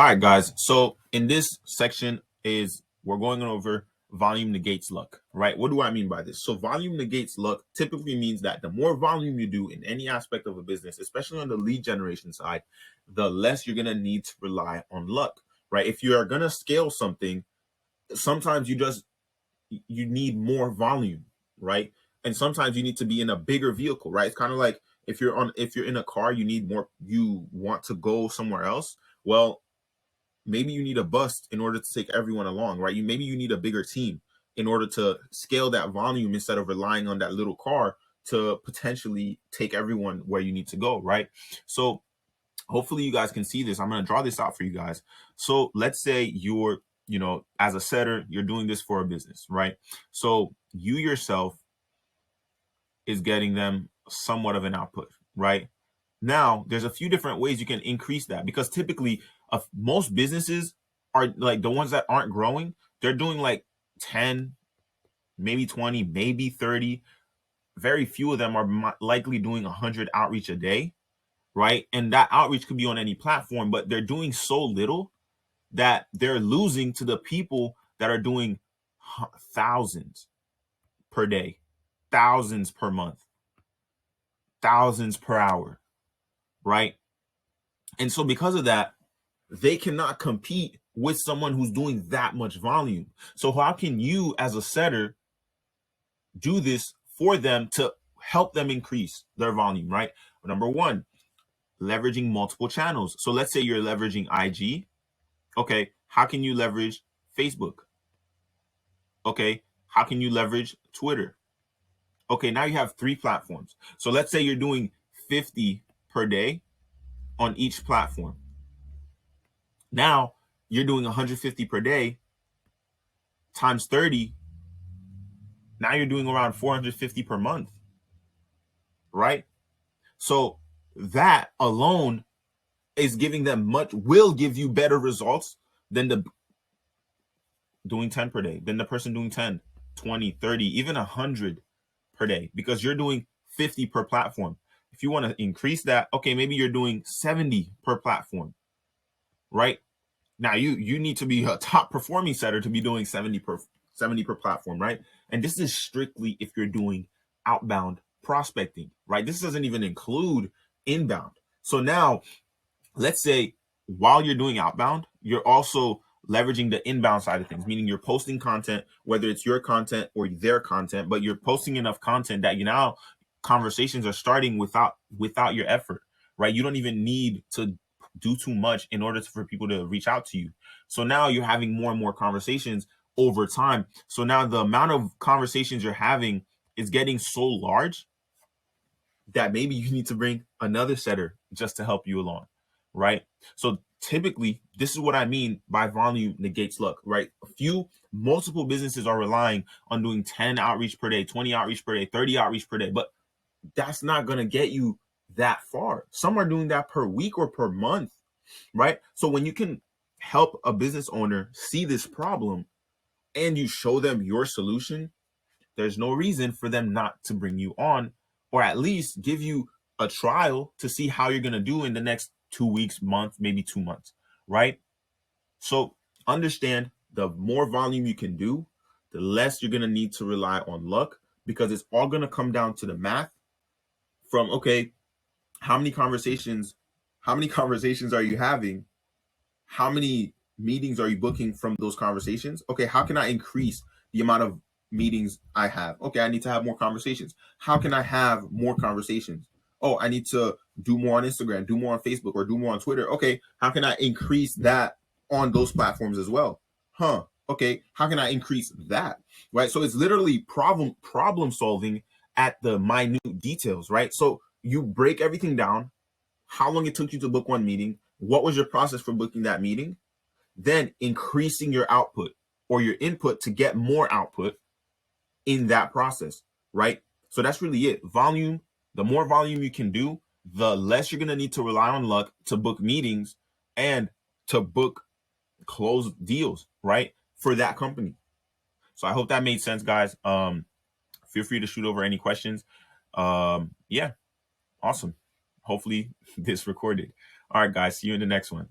All right, guys. So in this section we're going over volume negates luck, right? What do I mean by this? So volume negates luck typically means that the more volume you do in any aspect of a business, especially on the lead generation side, the less you're going to need to rely on luck, right? If you are going to scale something, sometimes you need more volume, right? And sometimes you need to be in a bigger vehicle, right? It's kind of like if you're in a car, you want to go somewhere else. Well, maybe you need a bus in order to take everyone along, right? Maybe you need a bigger team in order to scale that volume instead of relying on that little car to potentially take everyone where you need to go, right? So hopefully you guys can see this. I'm going to draw this out for you guys. So let's say as a setter, you're doing this for a business, right? So you yourself is getting them somewhat of an output, right? Now, there's a few different ways you can increase that, because typically most businesses are like the ones that aren't growing. They're doing like 10, maybe 20, maybe 30. Very few of them are likely doing 100 outreach a day, right? And that outreach could be on any platform, but they're doing so little that they're losing to the people that are doing thousands per day, thousands per month, thousands per hour, right? And so because of that, they cannot compete with someone who's doing that much volume. So how can you as a setter do this for them to help them increase their volume, right? Number one, leveraging multiple channels. So let's say you're leveraging IG. Okay, how can you leverage Facebook? Okay, how can you leverage Twitter? Okay, now you have 3 platforms. So let's say you're doing 50 per day on each platform. Now you're doing 150 per day times 30. Now you're doing around 450 per month, right? So that alone is giving them will give you better results than the doing 10 per day, than the person doing 10, 20, 30, even 100 per day, because you're doing 50 per platform. If you want to increase that, okay, maybe you're doing 70 per platform, right? Now you need to be a top performing setter to be doing 70 per platform, right? And this is strictly if you're doing outbound prospecting, right? This doesn't even include inbound. So now let's say while you're doing outbound, you're also leveraging the inbound side of things, meaning you're posting content, whether it's your content or their content, but you're posting enough content that conversations are starting without your effort, right? You don't even need to do too much in order for people to reach out to you. So now you're having more and more conversations over time. So now the amount of conversations you're having is getting so large that maybe you need to bring another setter just to help you along, right? So typically, this is what I mean by volume negates luck, right? Multiple businesses are relying on doing 10 outreach per day, 20 outreach per day, 30 outreach per day, but that's not going to get you that far. Some are doing that per week or per month, right? So when you can help a business owner see this problem and you show them your solution, there's no reason for them not to bring you on, or at least give you a trial to see how you're going to do in the next 2 weeks, month, maybe 2 months, right? So understand, the more volume you can do, the less you're going to need to rely on luck, because it's all going to come down to the math from, okay, how many conversations are you having? How many meetings are you booking from those conversations? Okay, how can I increase the amount of meetings I have? Okay, I need to have more conversations. How can I have more conversations? Oh, I need to do more on Instagram, do more on Facebook, or do more on Twitter. Okay, how can I increase that on those platforms as well? Okay, how can I increase that? Right? So it's literally problem solving at the minute details, right? So you break everything down, how long it took you to book one meeting, what was your process for booking that meeting, then increasing your output or your input to get more output in that process, right? So that's really it. Volume, the more volume you can do, the less you're going to need to rely on luck to book meetings and to book close deals, right? For that company. So I hope that made sense, guys. Feel free to shoot over any questions. Yeah, awesome. Hopefully this recorded. All right, guys, see you in the next one.